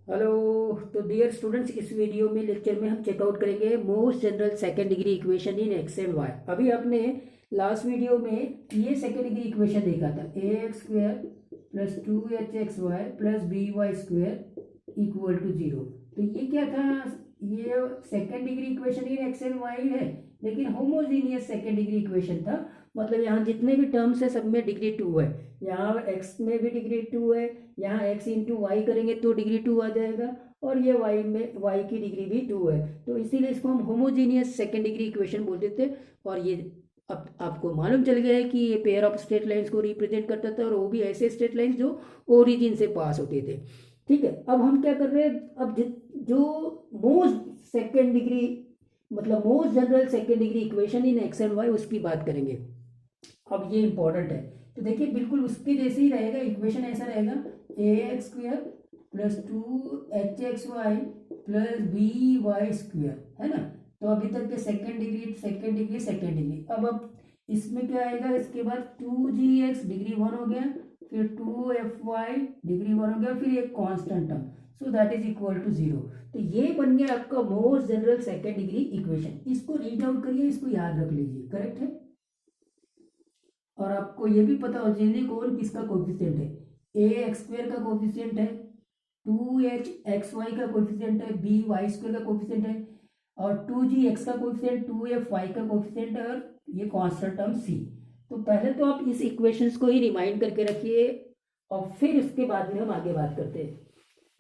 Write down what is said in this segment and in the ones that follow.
Hello. तो dear students, इस video में लेक्चर में हम चेकआउट करेंगे most general second degree equation in x and y. अभी आपने लास्ट वीडियो में ये सेकंड डिग्री इक्वेशन देखा था, a x square plus 2hxy plus b y square equal to 0। तो ये क्या था? ये second degree equation in x and y है, लेकिन होमोजीनियस सेकंड डिग्री इक्वेशन था। मतलब यहाँ जितने भी टर्म्स है सब में डिग्री 2 है। यहाँ एक्स में भी डिग्री 2 है, यहाँ एक्स इंटू वाई करेंगे तो डिग्री 2 आ जाएगा, और ये वाई में वाई की डिग्री भी 2 है। तो इसीलिए इसको हम होमोजीनियस सेकेंड डिग्री इक्वेशन बोलते थे। और ये अब आपको मालूम चल गया है कि ये पेयर ऑफ स्ट्रेट लाइंस को रिप्रेजेंट करता था, और वो भी ऐसे स्ट्रेट लाइंस जो ओरिजिन से पास होते थे। ठीक है, अब हम क्या कर रहे हैं? अब जो मोस्ट सेकेंड डिग्री, मतलब most general second degree equation in x and y, उसकी बात करेंगे। अब ये इंपॉर्टेंट है। तो देखिए, बिल्कुल उसके जैसे ही रहेगा। इक्वेशन ऐसा रहेगा, a x square plus 2hxy plus b y square, है ना। तो अभी तक के second degree second degree second degree. अब इसमें क्या आएगा? इसके बाद 2gx डिग्री 1 हो गया, फिर 2fy डिग्री 1 हो गया, फिर एक constant term, so that is equal to 0। तो ये बन गया आपका मोस्ट जनरल सेकेंड डिग्री इक्वेशन। इसको रीड आउट करिए, इसको याद रख लीजिए, करेक्ट है। और आपको ये भी पता हो चाहिए कौन किसका कोफिशिएंट है। ए एक्स स्क्वायर का कोफिशिएंट है, 2h xy का कोफिशिएंट है, बी वाई स्क्वायर का कोफिशिएंट है, और 2g x का कोफिशिएंट, 2f y का कोफिशिएंट है, और ये कांस्टेंट टर्म c। तो पहले तो आप इस इक्वेशंस को ही रिमाइंड करके रखिए, और फिर उसके बाद में हम आगे बात करते हैं।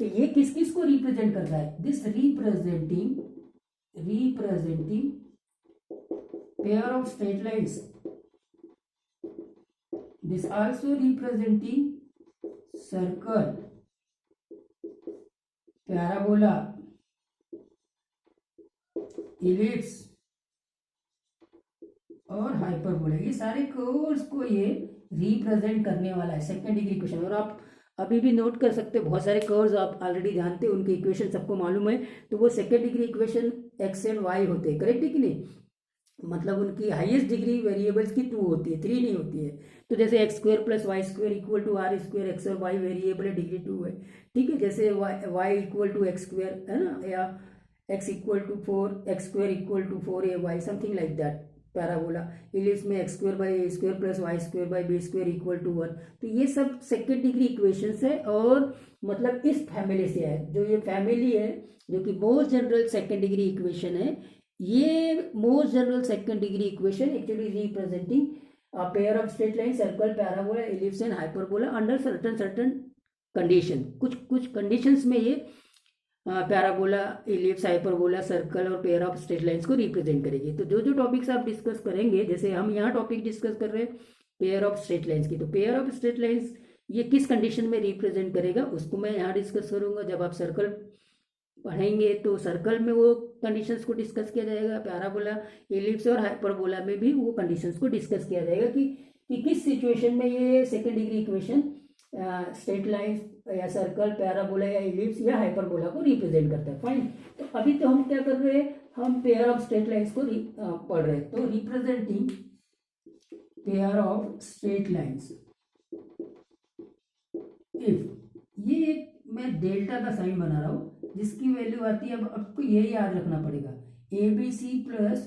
तो ये किस किस को रिप्रेजेंट कर रहा है? This representing pair of straight lines, this also representing circle, parabola, ellipse और हाइपरबोला। ये सारे कर्व्स को ये रिप्रेजेंट करने वाला है सेकेंड डिग्री इक्वेशन। और आप अभी भी नोट कर सकते हो, बहुत सारे कर्व्स आप ऑलरेडी जानते हो, उनके इक्वेशन सबको मालूम है। तो वो second degree equation x and y होते हैं, करेक्ट है कि नहीं। मतलब उनकी हाईएस्ट डिग्री वेरिएबल्स की 2 होती है, 3 नहीं होती है। तो जैसे x square plus y square equal to r square, x और वाई वेरिएबल है, डिग्री 2 है। ठीक है, जैसे y equal to x square, है ना, या x equal to 4, x square equal to 4ay, something like that. Parabola ellipse में x square by a square plus y square by b square equal to 1। तो ये सब second degree equations है, और मतलब इस फैमिली से है। जो ये फैमिली है, जो कि most general second degree equation है, ये most general second degree equation actually representing pair of straight line, circle, parabola, ellipse and hyperbola under certain certain condition. कुछ कुछ कंडीशंस में ये पैराबोला, एलिप्स, हाइपरबोला, सर्कल और पेयर ऑफ स्ट्रेट लाइंस को represent करेगी। तो जो जो टॉपिक्स आप डिस्कस करेंगे, जैसे हम यहाँ टॉपिक डिस्कस कर रहे हैं पेयर ऑफ स्ट्रेट लाइंस की, तो पेयर ऑफ स्ट्रेट लाइंस ये किस कंडीशन में रिप्रेजेंट करेगा उसको मैं यहाँ डिस्कस करूंगा। जब आप सर्कल पढ़ेंगे तो सर्कल में वो कंडीशंस को डिस्कस किया जाएगा, पैराबोला, एलिप्स और हाइपरबोला में भी वो कंडीशंस को डिस्कस किया जाएगा कि किस सिचुएशन में ये second degree equation straight line या सर्कल, पैराबोला या एलिप्स या हाइपरबोला को रिप्रेजेंट करता है। फाइन। तो अभी तो हम क्या कर रहे हैं? हम पेयर ऑफ स्ट्रेट लाइंस को पढ़ रहे हैं। तो representing pair of straight lines, if ये एक मैं डेल्टा का साइन बना रहा हूं जिसकी वैल्यू आती है, अब आपको ये याद रखना पड़ेगा, a b c plus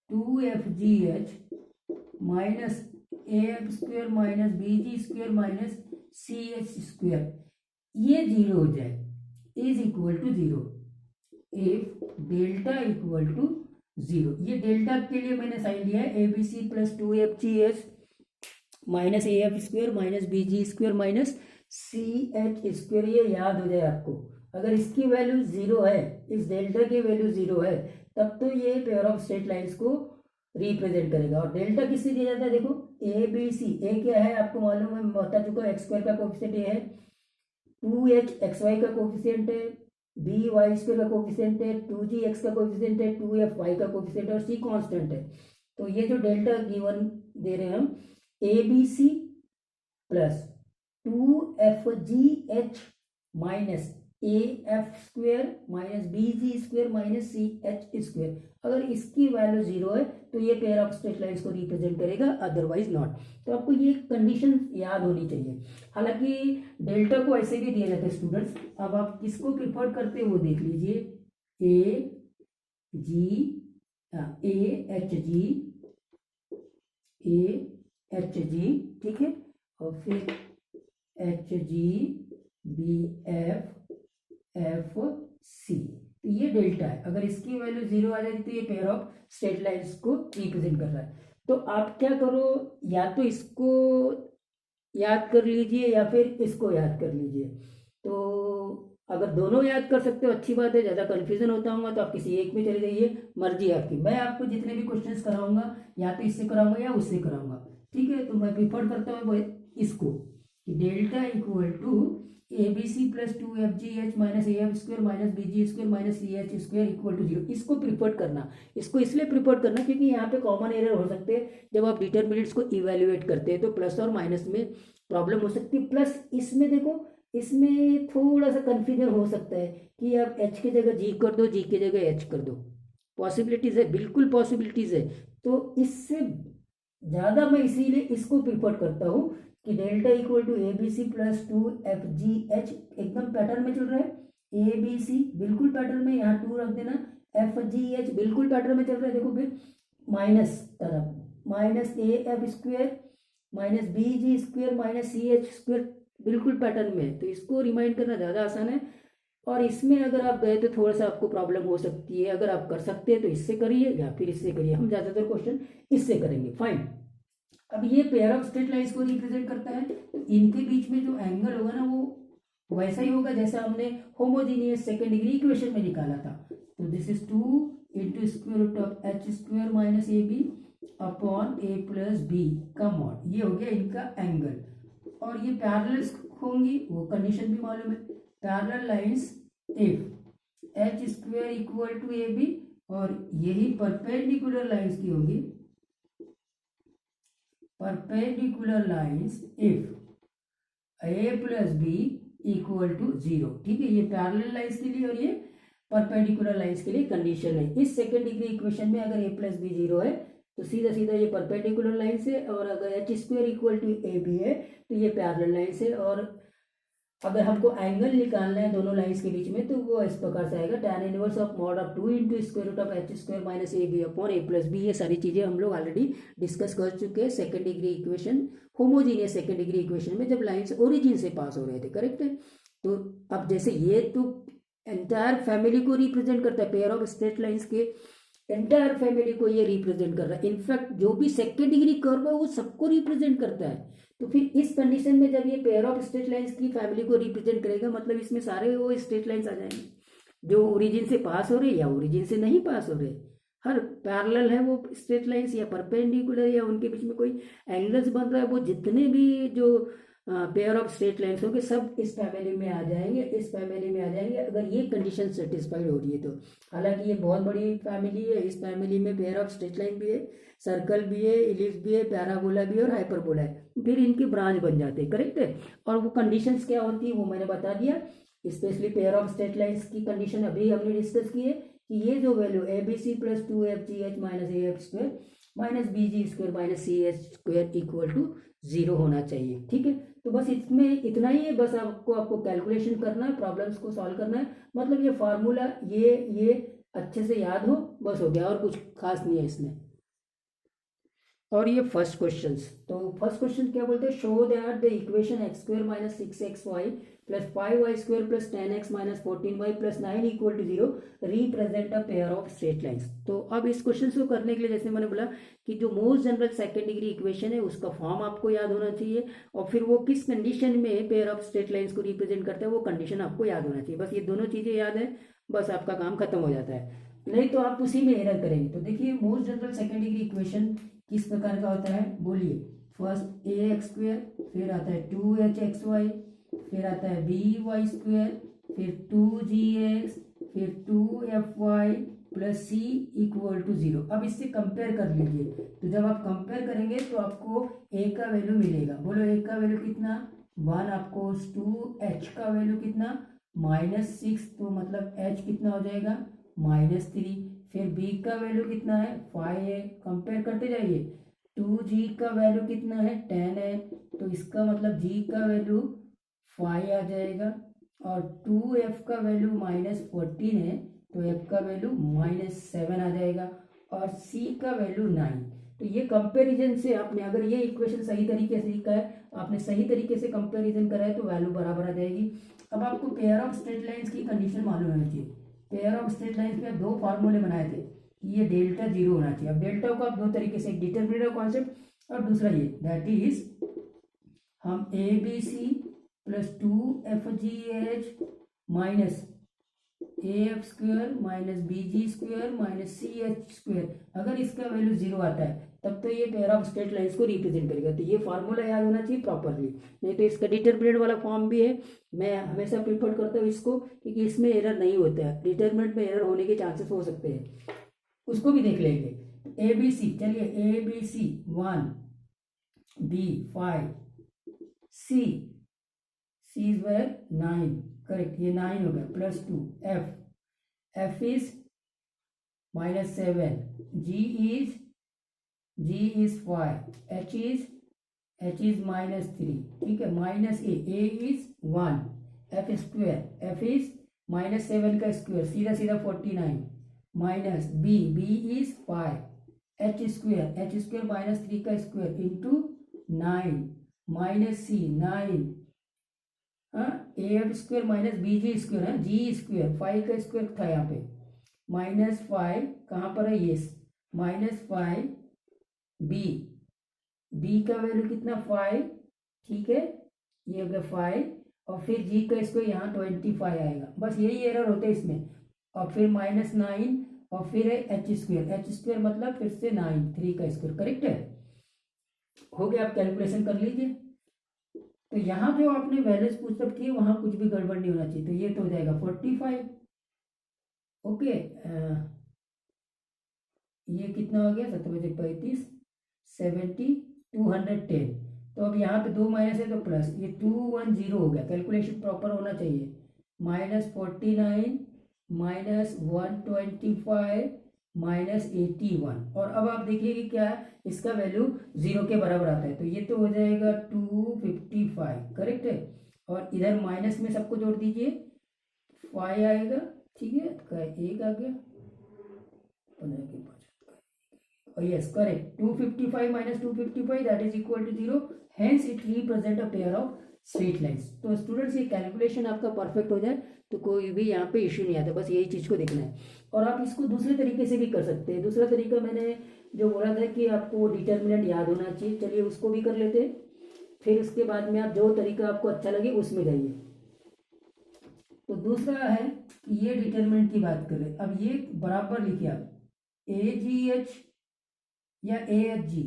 2fgh minus a f square minus b g square minus c h square, ये 0 हो जाए, is equal to 0 if delta equal to 0। ये डेल्टा के लिए मैंने साइन लिया है, a b c plus 2fgh minus a f square minus b g square minus c h square. ये याद हो जाए आपको। अगर इसकी वैल्यू 0 है, इस डेल्टा की वैल्यू 0 है, तब तो ये पेयर ऑफ स्ट्रेट लाइंस को रिप्रेजेंट करेगा। और डेल्टा किससे दिया जाता है? देखो, ए बी सी। ए क्या है आपको मालूम है, मैं बता चुका हूँ, एक्स स्क्वायर का कोफिशिएंट ए है, 2h xy का कोफिशिएंट है, बी वाई स्क्वायर का कोफिशिएंट है, 2g x का कोफिशिएंट है, 2f y का कोफिशिएंट है, और सी कांस्टेंट है। तो ये जो डेल्टा गिवन दे रहे हैं हम, a b c plus 2fgh minus a f square minus b g square minus c h square. अगर इसकी वैल्यू 0 है तो ये पेयर ऑफ स्ट्रेट लाइन्स को रिप्रेजेंट करेगा, अदरवाइज नॉट। तो आपको ये कंडीशन याद होनी चाहिए। हालांकि डेल्टा को ऐसे भी दिया जाता है स्टूडेंट्स, अब आप किसको प्रिफर करते हो वो देख लीजिए। A H G, A H G, ठीक है, और फिर h g b f c. तो ये डेल्टा है। अगर इसकी वैल्यू 0 आ जाती तो ये पेयर ऑफ स्ट्रेट लाइन्स को रिप्रेजेंट कर रहा है। तो आप क्या करो, या तो इसको याद कर लीजिए या फिर इसको याद कर लीजिए। तो अगर दोनों याद कर सकते हो अच्छी बात है, ज़्यादा कन्फ्यूजन होता होगा तो आप किसी एक में चले जाइए, मर्जी आपकी। मैं आपको जितने भी क्वेश्चंस कराऊंगा या तो इससे कराऊंगा या उससे कराऊंगा, ठीक है। तो मैं प्रिफर करता हूँ इसको, कि delta equal to a b c plus 2FGH minus AF square minus BG square minus CH square equal to 0। इसको प्रिफर करना, इसको इसलिए प्रिफर करना क्योंकि यहाँ पे कॉमन एरर हो सकते हैं जब आप डिटरमिनेंट्स को इवेल्युएट करते हैं, तो प्लस और माइनस में प्रॉब्लम हो सकती है। प्लस इसमें देखो, इसमें थोड़ा सा कन्फ्यूजन हो सकता है कि आप H की जगह G कर दो, G की जगह H कर दो, पॉसिबिलिटीज है, बिल्कुल पॉसिबिलिटीज है। तो इससे ज़्यादा मैं इसीलिए इसको प्रिफर करता हूँ कि delta equal to a b c plus 2FGH, एकदम पैटर्न में चल रहा है। ए बी सी बिल्कुल पैटर्न में, यहाँ 2 रख देना। FGH बिल्कुल पैटर्न में चल रहा है, देखो फिर माइनस तरफ minus AF square minus BG square minus CH square बिल्कुल पैटर्न में है। तो इसको रिमाइंड करना ज़्यादा आसान है। और इसमें अगर आप गए तो थोड़ा सा आपको प्रॉब्लम हो सकती है। अगर आप कर सकते हैं तो इससे करिए या फिर इससे करिए, हम ज़्यादातर क्वेश्चन इससे करेंगे। फाइन। अब ये पेयर ऑफ स्ट्रेट लाइन्स को रिप्रेजेंट करता है, तो इनके बीच में जो एंगल होगा ना वो वैसा ही होगा जैसा हमने होमोजीनियस सेकेंड डिग्री इक्वेशन में निकाला था। तो this is 2 into square root of H square minus AB upon A plus B का मॉड। ये हो गया इनका एंगल। और ये पैरेलल होंगी, वो कंडीशन भी मालूम है। Parallel lines if H square equal to AB, और यही परपेंडिकुलर लाइन्स की होगी, perpendicular lines if A plus B equal to 0, ठीक है। ये पैरेलल लाइन्स के लिए और ये परपेंडिकुलर लाइन्स के लिए कंडीशन है। इस सेकेंड डिग्री इक्वेशन में अगर A प्लस B 0 है तो सीधा सीधा ये परपेंडिकुलर लाइन्स है, और अगर H square equal to AB है तो ये पैरेलल लाइन्स है। और अगर हमको एंगल निकालना है दोनों लाइन्स के बीच में तो वो इस प्रकार से आएगा, tan inverse of mod of 2 into square root of H square minus AB upon A plus B। ये सारी चीजें हम लोग ऑलरेडी डिस्कस कर चुके हैं second degree equation, homogeneous second degree equation में, जब लाइन्स ओरिजिन से पास हो रहे थे, करेक्ट है। तो अब जैसे ये तो एंटायर फैमिली को रिप्रेजेंट करता है, पेयर ऑफ स्ट्रेट लाइन्स के एंटायर फैमिली को ये रिप्रेजेंट कर रहा है। इनफैक्ट जो भी सेकेंड डिग्री कर्व है वो सबको रिप्रेजेंट करता है। तो फिर इस कंडीशन में जब ये पेयर ऑफ स्ट्रेट लाइन्स की फैमिली को रिप्रेजेंट करेगा, मतलब इसमें सारे वो स्ट्रेट लाइन्स आ जाएंगे जो ओरिजिन से पास हो रहे या ओरिजिन से नहीं पास हो रहे। हर पैरेलल है वो स्ट्रेट लाइन्स या परपेंडिकुलर या उनके बीच में कोई एंगल्स बन रहा है, वो जितने भी जो पेयर ऑफ स्ट्रेट लाइन्स होंगे सब इस फैमिली में आ जाएंगे, इस फैमिली में आ जाएंगे अगर ये कंडीशन सेटिस्फाइड हो रही है तो। हालांकि ये बहुत बड़ी फैमिली है, इस फैमिली में पेयर ऑफ स्ट्रेट लाइन भी है, सर्कल भी है, इलिप्स भी है, पैराबोला भी है और हाइपरबोला है, फिर इनके ब्रांच बन जाते हैं, करेक्ट है। और वो कंडीशंस क्या होती है वो मैंने बता दिया। Specially pair of straight lines की कंडीशन अभी हमने डिस्कस की है कि ये जो value ABC plus 2FGH minus AF square minus BG square minus CH square equal to 0 होना चाहिए, ठीक है। तो बस इसमें इतना ही है, बस आपको कैलकुलेशन करना है, प्रॉब्लम्स को सॉल्व करना है, मतलब ये फार्मूला ये अच्छे से याद हो, बस हो गया, और कुछ खास नहीं है इसमें। और ये फर्स्ट क्वेश्चन, तो फर्स्ट क्वेश्चन क्या बोलते हैं, show that the equation x square minus 6xy plus 5y square plus 10x minus 14y plus 9 equal to 0 represent a pair of straight lines. तो अब इस क्वेश्चन को करने के लिए जैसे मैंने बोला कि जो most general second degree equation है उसका फॉर्म आपको याद होना चाहिए, और फिर वो किस कंडीशन में पेयर ऑफ स्ट्रेट लाइन्स को रिप्रेजेंट करता है वो कंडीशन आपको याद होना चाहिए। बस ये दोनों चीजें याद है, बस आपका काम खत्म हो जाता है, नहीं तो आप उसी में एरर करेंगे। तो देखिए most general second degree equation किस प्रकार का होता है, बोलिए। फर्स्ट AX स्क्वायर, फिर आता है 2HXY, फिर आता है BY स्क्वायर, फिर 2GX, फिर 2FY plus C equal to 0। अब इससे कंपेयर कर लीजिए, तो जब आप कंपेयर करेंगे तो आपको A का वैल्यू मिलेगा, बोलो A का वैल्यू कितना 1, आपको 2H का वैल्यू कितना -6, तो मतलब h कितना हो जाएगा -3। फिर b का वैल्यू कितना है 5 है, कंपेयर करते जाइए। 2g का वैल्यू कितना है 10 है, तो इसका मतलब g का वैल्यू 5 आ जाएगा। और 2f का वैल्यू -14 है, तो f का वैल्यू -7 आ जाएगा। और c का वैल्यू 9। तो ये कंपैरिजन से आपने अगर ये इक्वेशन सही तरीके से लिखा है, आपने सही तरीके से कंपैरिजन करा है, तो वैल्यू बराबर आ जाएगी। अब आपको पेयर ऑफ स्ट्रेट लाइंस की कंडीशन मालूम होनी चाहिए। पेयर ऑफ स्ट्रेट लाइंस में दो फार्मूले बनाए थे कि ये डेल्टा 0 होना चाहिए। अब डेल्टा को आप दो तरीके से, डिटरमिनेंट कॉन्सेप्ट और दूसरा ये, दैट इज हम a b c plus 2FGH minus AF² minus BG² minus CH², अगर इसका वैल्यू 0 आता है तब तो ये पेयर ऑफ स्ट्रेट लाइंस को रिप्रेजेंट करेगा। तो ये फार्मूला याद होना चाहिए प्रॉपरली, नहीं तो इसका डिटरमिनेंट वाला फॉर्म भी है। मैं हमेशा प्रीफर करता हूँ इसको, क्योंकि इसमें एरर नहीं होता है। डिटरमिनेंट में एरर होने के चांसेस हो सकते हैं, उसको भी देख लेंगे। ABC, चलिए ABC 1, B 5, C is where 9, correct, ये 9 हो गया, plus 2 F is -7, G is 5, H is -3, ठीक है, minus A is 1, F is -7 का स्क्वायर, सीधा सीधा 49, माइनस B इज 5, H² -3 का square into 9, minus C 9, AF² minus BG² है, G² 5 का स्क्वायर था यहाँ पे, -5 कहाँ पर है, ये -5 B का वैल्यू कितना 5, ठीक है, ये हो गया 5, और फिर G का स्क्वायर यहाँ 25 आएगा। बस यही एरर होता है इसमें। और फिर -9 और फिर है H² मतलब फिर से 9, 3 का स्क्वायर, करेक्ट है, हो गया। आप कैलकुलेशन कर लीजिए। तो यहाँ जो आपने वैल्यूज पुटअप किए वहां कुछ भी गड़बड़ नहीं होना चाहिए। तो ये तो हो जाएगा 45, ओके। ये कितना हो गया 7 35 70 210। तो अब यहाँ पे 2 माइनस है तो प्लस, ये 210 हो गया। कैलकुलेशन प्रॉपर होना चाहिए। -49 -125 -81। और अब आप देखिए कि क्या है, इसका वैल्यू 0 के बराबर आता है, तो ये तो हो जाएगा 255, करेक्ट है। और इधर माइनस में सबको जोड़ दीजिए, 5 आएगा, ठीक है, एक आ गया 15 के 5, और yes correct, 255 -255 that is equal to 0, hence it represent a pair of straight lines. तो स्टूडेंट्स ये कैलकुलेशन आपका परफेक्ट हो जाए तो कोई भी यहाँ पे इश्यू नहीं आता, बस यही चीज़ को देखना है। और आप इसको दूसरे तरीके से भी कर सकते हैं। दूसरा तरीका मैंने जो बोला था कि आपको डिटर्मिनेंट याद होना चाहिए, चलिए उसको भी कर लेते हैं। फिर उसके बाद में आप जो तरीका आपको अच्छा लगे उसमें जाइए। तो दूसरा है कि ये डिटर्मिनेंट की बात करें। अब ये बराबर लिखिए आप, AGH या AHG,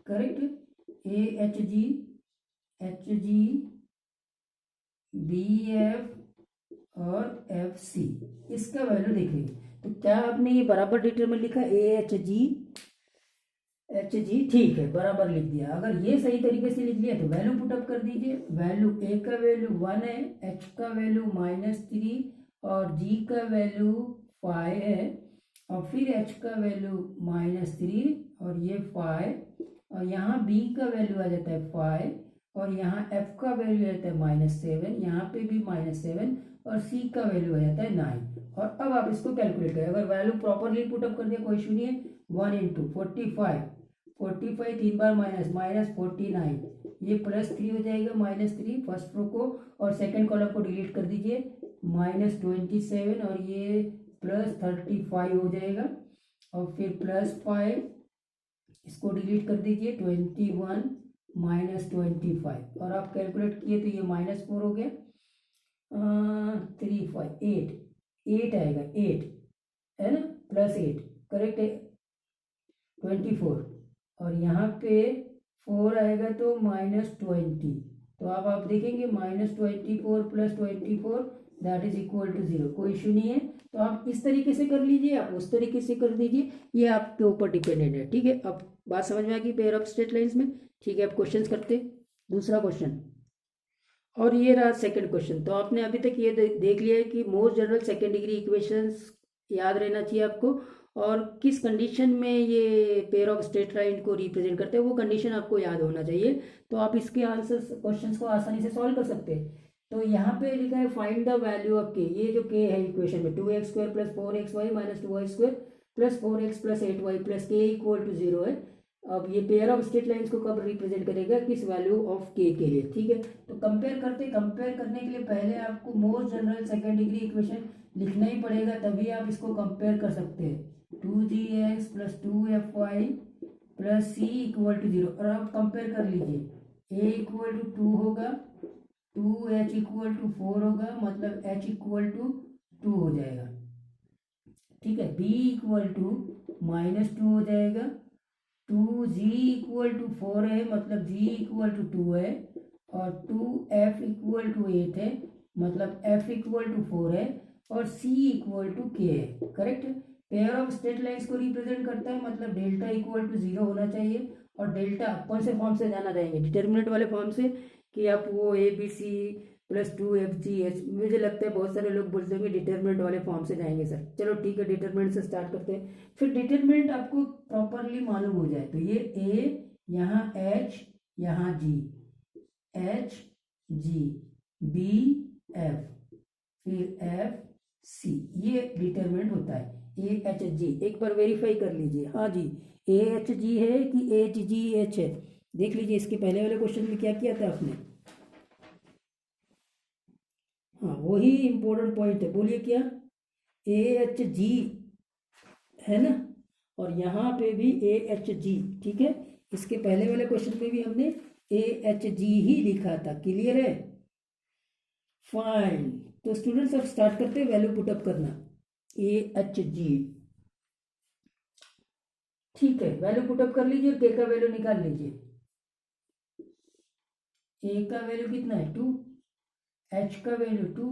करेक्ट, AHG BF और FC, इसका वैल्यू देख लीजिए। तो क्या आपने ये बराबर डिटरमिनेंट लिखा, HG, ठीक है, बराबर लिख दिया। अगर ये सही तरीके से लिख लिया तो वैल्यू पुटअप कर दीजिए। वैल्यू A का वैल्यू 1 है, H का वैल्यू -3 और G का वैल्यू 5 है, और फिर H का वैल्यू -3 और ये 5, और यहाँ B का वैल्यू आ जाता है 5, और यहाँ F का वैल्यू आ जाता है -7, यहाँ पे भी -7, और C का वैल्यू आ जाता है 9। और अब आप इसको कैलकुलेट करें। अगर वैल्यू प्रॉपरली पुटअप कर दिया कोई इशू नहीं है। 1 × 45 3 बार -49, ये +3 हो जाएगा, -3 फर्स्ट रो को, और सेकंड कॉलम को डिलीट कर दीजिए, -27, और ये +35 हो जाएगा, और फिर +5 इसको डिलीट कर दीजिए, 21 -25, और आप कैलकुलेट किए तो ये -4 हो गया, 3 5 8 आएगा, 8 है ना, +8, करेक्ट है, 24, और यहाँ पे 4 आएगा तो -20। तो अब आप देखेंगे -24 + 24 दैट इज इक्वल टू 0, कोई इशू नहीं है। तो आप इस तरीके से कर लीजिए, आप उस तरीके से कर दीजिए, ये आपके ऊपर डिपेंडेंट है, ठीक है। अब बात समझ में आ गई पेयर ऑफ स्ट्रेट लाइंस में, ठीक है। अब क्वेश्चंस करते, दूसरा क्वेश्चन, और ये रहा सेकंड क्वेश्चन। तो आपने अभी तक ये देख लिया है कि most general second degree equations याद रहना चाहिए आपको, और किस कंडीशन में ये पेयर ऑफ स्ट्रेट लाइन को रिप्रेजेंट करते हैं वो कंडीशन आपको याद होना चाहिए। तो आप इसके आंसर क्वेश्चंस को आसानी से सॉल्व कर सकते हैं। तो यहाँ पे लिखा है फाइंड द वैल्यू ऑफ के, ये जो के है इक्वेशन में 2x² + 4xy - 2y² + 4x + 8y + k = 0 है। अब ये पेयर ऑफ स्ट्रेट लाइंस को कब रिप्रेजेंट करेगा, किस वैल्यू ऑफ के लिए, ठीक है। तो कंपेयर करने के लिए पहले आपको most general second degree equation लिखना ही पड़ेगा, तभी आप इसको कंपेयर कर सकते हैं। 2gx + 2fy + c = 0। और आप कंपेयर कर लीजिए, a = 2 होगा, 2h = 4 होगा, मतलब h = 2 हो जाएगा, ठीक है। b = -2 हो जाएगा, 2g = 4 है, मतलब g = 2 है, और 2f = 8 है, मतलब f = 4 है, और c = k है, correct. Pair of straight lines को रिप्रेजेंट करता है, मतलब डेल्टा = 0 होना चाहिए। और डेल्टा कौन से फॉर्म से जाना रहेंगे, डिटर्मिनेंट वाले फॉर्म से, कि आप वो ABC + 2FGH, मुझे लगता है बहुत सारे लोग बोल देंगे डिटर्मिनेंट वाले फॉर्म से जाएंगे सर। चलो ठीक है, डिटर्मिनेंट से स्टार्ट करते हैं। फिर डिटर्मिनेंट आपको प्रॉपरली मालूम हो जाए तो ये A, यहाँ H, यहाँ G, H G, B F, फिर F C, ये डिटर्मिनेंट होता है। AHG एक बार वेरीफाई कर लीजिए, हाँ जी AHG है कि HGH है, देख लीजिए इसके पहले वाले क्वेश्चन में क्या किया था आपने। हाँ वही इंपॉर्टेंट पॉइंट है, बोलिए क्या, AHG है ना, और यहाँ पे भी AHG, ठीक है। इसके पहले वाले क्वेश्चन में भी हमने AHG ही लिखा था, क्लियर है, फाइन। तो स्टूडेंट्स अब स्टार्ट करते हैं वैल्यू पुटअप करना, AHG, ठीक है। वैल्यू पुटअप कर लीजिए और के का वैल्यू निकाल लीजिए। ए का वैल्यू कितना है 2, एच का वैल्यू 2,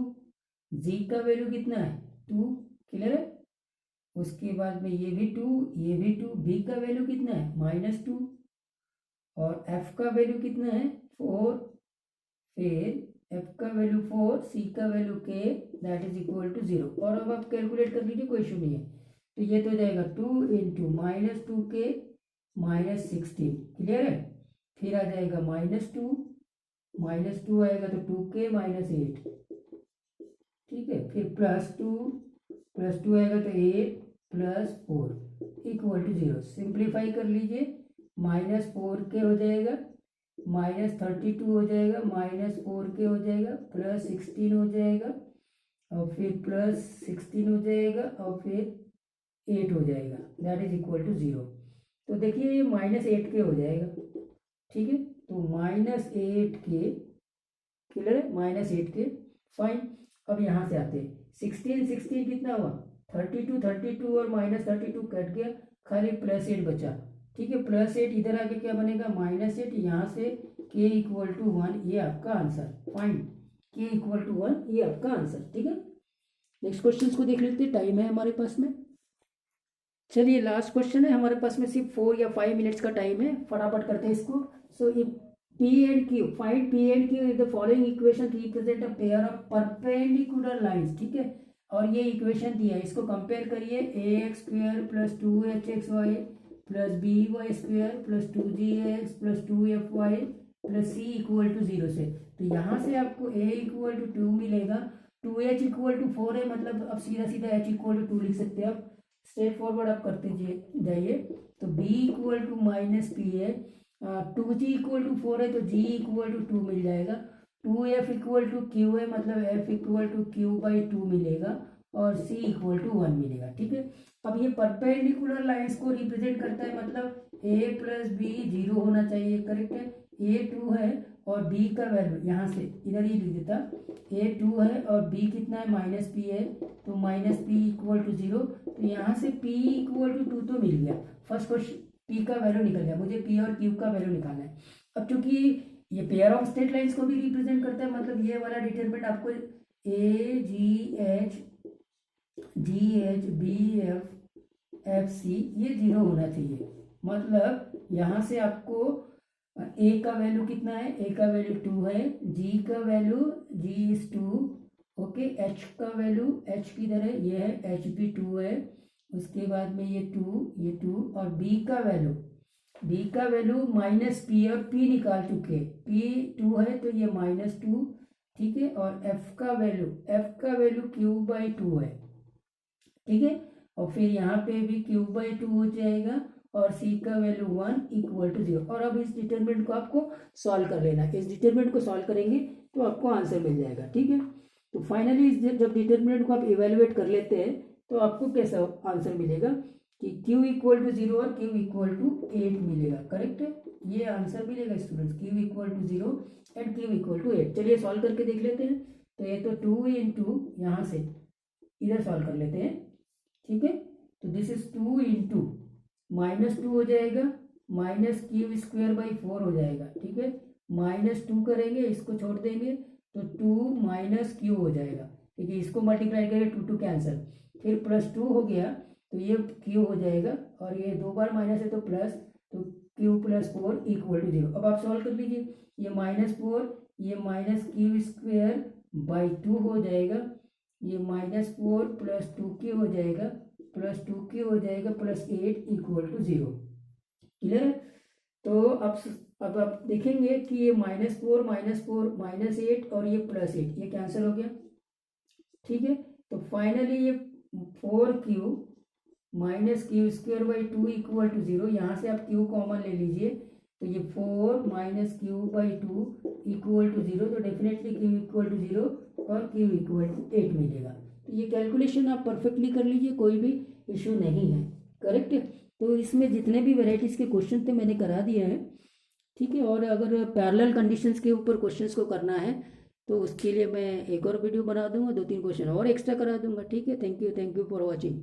जी का वैल्यू कितना है 2, क्लियर है। उसके बाद में ये भी 2, ये भी 2, बी का वैल्यू कितना है -2, और एफ का वैल्यू कितना है 4, फिर एफ का वैल्यू 4, सी का वैल्यू के, दैट इज इक्वल टू 0। और अब आप कैलकुलेट कर लीजिए, कोई इशू नहीं है। तो ये तो हो जाएगा 2 × -2k -16, क्लियर है। फिर आ जाएगा -2 आएगा तो 2k -8, ठीक है। फिर +2 आएगा तो 8 + 4 = 0। सिंप्लीफाई कर लीजिए, -4k हो जाएगा, -32 हो जाएगा, -4k हो जाएगा, +16 हो जाएगा, और फिर +16 हो जाएगा, और फिर 8 हो जाएगा, दैट इज इक्वल टू 0। तो देखिए ये -8k हो जाएगा, ठीक है। तो -8k, क्लियर है, -8k, फाइन। अब यहाँ से आते हैं 16 कितना हुआ 32 और -32 कट गया, खाली +8 बचा, ठीक है। +8 इधर आके क्या बनेगा -8, यहाँ से k = 1, ये आपका आंसर, फाइन। k = 1, ये आपका आंसर, ठीक है। नेक्स्ट क्वेश्चन को देख लेते हैं, टाइम है हमारे पास में। चलिए लास्ट क्वेश्चन है हमारे पास में, सिर्फ 4 या 5 मिनट्स का टाइम है, फटाफट करते हैं इसको। So if P and Q, find P and Q if the following equation represent a pair of perpendicular lines, ठीक है। और ये इक्वेशन दिया है, इसको कंपेयर करिए, ax² + 2hxy + by² + 2gx + 2fy + c = 0 से। तो यहाँ से आपको a = 2 मिलेगा, 2h = 4 है, मतलब अब सीधा सीधा h = 2 लिख सकते हैं आप, स्ट्रेट फॉरवर्ड आप करते जाइए। तो b = -p है, 2g = 4 है, तो g = 2 मिल जाएगा, 2f = q है, मतलब f = q/2 मिलेगा, और c = 1 मिलेगा, ठीक है। अब ये परपेंडिकुलर लाइंस को रिप्रेजेंट करता है, मतलब a + b 0 होना चाहिए, करेक्ट है। a 2 है और b का वैल्यू यहाँ से इधर ही लिख देता, a 2 है और b कितना है -p है, तो -p = 0। तो यहाँ से p = 2 तो मिल गया, फर्स्ट क्वेश्चन p का वैल्यू निकल गया, मुझे p और q का वैल्यू निकालना है। अब चूंकि ये पेयर ऑफ स्ट्रेट लाइंस को भी रिप्रेजेंट करता है, मतलब ये वाला डिटरमिनेंट आपको AGH BF FC ये 0 होना चाहिए, मतलब यहाँ से आपको ए का वैल्यू कितना है, ए का वैल्यू 2 है, जी का value G is 2, okay. H का वैल्यू, एच किधर है, ये है, एच भी 2 है। उसके बाद में ये 2, ये 2, और बी का वैल्यू, बी का वैल्यू माइनस पी, और पी निकाल चुके, पी 2 है तो ये -2, ठीक है। और एफ का वैल्यू, एफ का वैल्यू क्यूब बाई 2 है, ठीक है। और फिर यहाँ पे भी क्यूब बाई 2 हो जाएगा, और सी का वैल्यू 1 इक्वल टू 0। और अब इस डिटरमिनेंट को आपको सॉल्व कर लेना है, इस डिटरमिनेंट को सॉल्व करेंगे तो आपको आंसर मिल जाएगा, ठीक है। तो फाइनली जब डिटरमिनेंट को आप इवेलुएट कर लेते हैं तो आपको कैसा आंसर मिलेगा कि q इक्वल टू 0 और q इक्वल टू 8 मिलेगा, करेक्ट है। ये आंसर मिलेगा students, q equal to 0 and q equal to 8। चलिए सॉल्व करके देख लेते हैं। तो ये तो 2 इंटू यहाँ से इधर सॉल्व कर लेते हैं, ठीक है। तो दिस इज 2 इंटू -2 हो जाएगा, माइनस क्यू स्क्वायर बाई 4 हो जाएगा, ठीक है। -2 करेंगे, इसको छोड़ देंगे तो 2 माइनस क्यू हो जाएगा, ठीक है। इसको मल्टीप्लाई करेंगे, 2 कैंसिल, फिर +2 हो गया तो ये क्यू हो जाएगा, और ये 2 बार माइनस है तो प्लस, तो क्यू + 4 इक्वल टू 0। अब आप सॉल्व कर लीजिए, ये -4, ये माइनस क्यू स्क्वायर बाई 2 हो जाएगा, ये -4 + 2q हो जाएगा, +2q हो जाएगा, +8 इक्वल टू 0। क्लियर है। तो अब आप देखेंगे कि ये -4 -4 -8 और ये +8 ये कैंसिल हो गया, ठीक है। तो फाइनली ये 4q minus q square by 2 equal to 0, यहाँ से आप q कॉमन ले लीजिए, तो ये 4 माइनस क्यू बाई 2 इक्वल टू 0, तो डेफिनेटली q इक्वल टू 0 और q इक्वल टू 8 मिलेगा। तो ये कैलकुलेशन आप परफेक्टली कर लीजिए, कोई भी इशू नहीं है, करेक्ट है। तो इसमें जितने भी वेराइटीज़ के क्वेश्चन थे मैंने करा दिए हैं, ठीक है। और अगर पैरेलल कंडीशंस के ऊपर क्वेश्चंस को करना है तो उसके लिए मैं एक और वीडियो बना दूंगा, 2-3 क्वेश्चन और एक्स्ट्रा करा दूंगा, ठीक है। Thank you for watching.